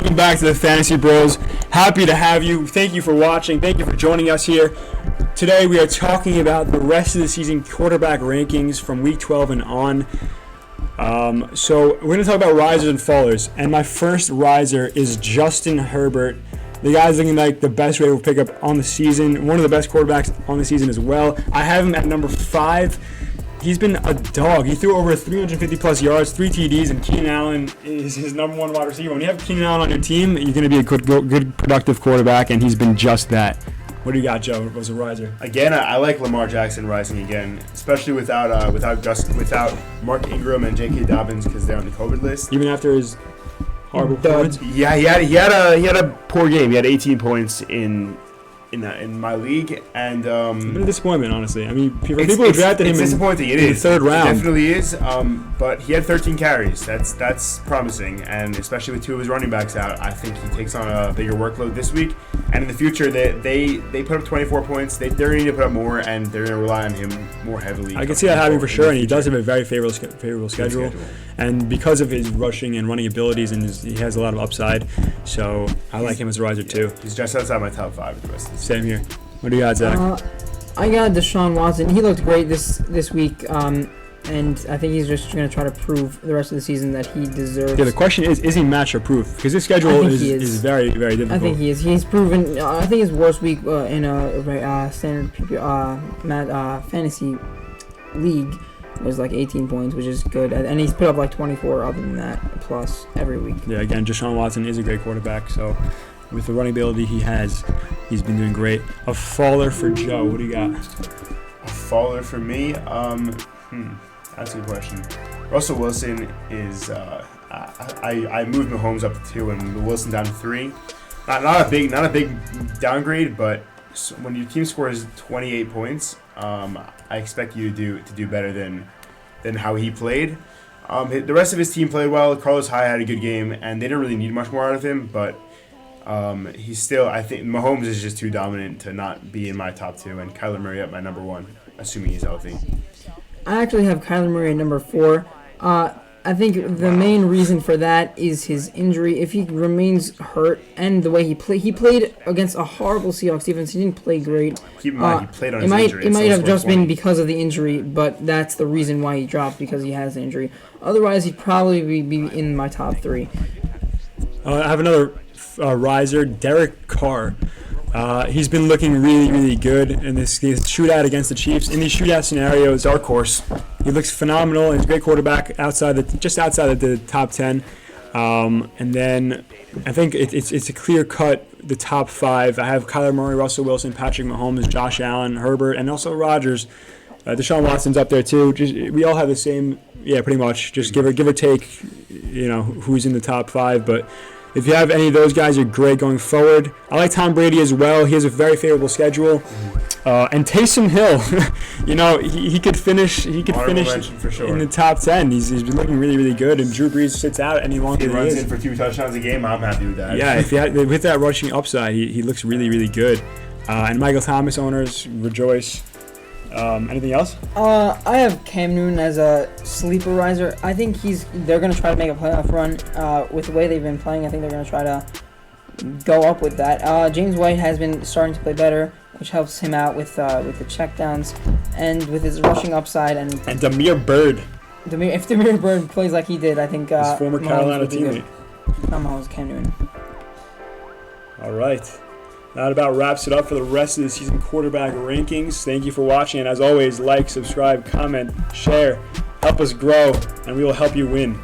Welcome back to the Fantasy Bros. Happy to have you. Thank you for watching. Thank you for joining us here. Today we are talking about the rest of the season quarterback rankings from Week 12 and on. So we're going to talk about risers and fallers. And my first riser is Justin Herbert. The guy's looking like the best rated pickup on the season. One of the best quarterbacks on the season as well. I have him at number 5. He's been a dog. He threw over 350-plus yards, 3 TDs, and Keenan Allen is his number 1 wide receiver. When you have Keenan Allen on your team, you're going to be a good, productive quarterback, and he's been just that. What do you got, Joe? What was a riser? Again, I like Lamar Jackson rising again, especially without Mark Ingram and J.K. Dobbins because they're on the COVID list. Even after his horrible performance? Yeah, he had a poor game. He had 18 points in my league, and it's been a disappointment, honestly. I mean, people who drafted him disappointing. in the third round. It definitely is. But he had 13 carries. That's promising, and especially with 2 of his running backs out, I think he takes on a bigger workload this week. And in the future, they put up 24 points. They're going to need to put up more, and they're going to rely on him more heavily. I can see that happening for sure, and he does have a very favorable schedule. And because of his rushing and running abilities, and he has a lot of upside, so I like him as a riser too. He's just outside my top 5 the rest of the season. Same here. What do you got, Zach? I got Deshaun Watson. He looked great this week, and I think he's just going to try to prove the rest of the season that he deserves. Yeah, the question is he matchup-proof? Because his schedule is very, very difficult. I think he is. He's proven. I think his worst week in a standard fantasy league was like 18 points, which is good. And he's put up like 24 other than that, plus every week. Yeah, again, Deshaun Watson is a great quarterback, so with the running ability he has, he's been doing great. A faller for Joe. What do you got? A faller for me? That's a good question. Russel Wilson is. I moved Mahomes up to 2 and Wilson down to 3. Not a big downgrade, but when your team scores 28 points, I expect you to do better than how he played. The rest of his team played well. Carlos Hyde had a good game, and they didn't really need much more out of him, but. He's still. I think Mahomes is just too dominant to not be in my top 2, and Kyler Murray at my number 1, assuming he's healthy. I actually have Kyler Murray at number 4. I think the main reason for that is his injury. If he remains hurt and the way he played against a horrible Seahawks defense. He didn't play great. Keep in mind, he played on his injury. It might have just been because of the injury, but that's the reason why he dropped, because he has the injury. Otherwise, he'd probably be in my top 3. I have another riser, Derek Carr. He's been looking really, really good in this shootout against the Chiefs. In these shootout scenarios, dark horse. He looks phenomenal. He's a great quarterback just outside of the top 10. And then I think it's a clear cut. The top 5. I have Kyler Murray, Russell Wilson, Patrick Mahomes, Josh Allen, Herbert, and also Rodgers. Deshaun Watson's up there too. We all have the same. Yeah, pretty much. Just give or take. Who's in the top 5, but. If you have any of those guys, you're great going forward. I like Tom Brady as well. He has a very favorable schedule. And Taysom Hill, he could finish. He could finish for sure. In the top 10. He's been looking really, really good. And Drew Brees sits out any longer. He runs in for 2 touchdowns a game. I'm happy with that. Yeah, with that rushing upside, he looks really, really good. And Michael Thomas owners rejoice. Anything else? I have Cam Newton as a sleeper riser. I think they're going to try to make a playoff run with the way they've been playing. I think they're going to try to go up with that. James White has been starting to play better, which helps him out with the checkdowns and with his rushing upside. And Damiere Byrd. If Damiere Byrd plays like he did, I think his former Carolina teammate. Mahomes, Cam Newton. All right. That about wraps it up for the rest of the season quarterback rankings. Thank you for watching, and as always, like, subscribe, comment, share, help us grow, and we will help you win.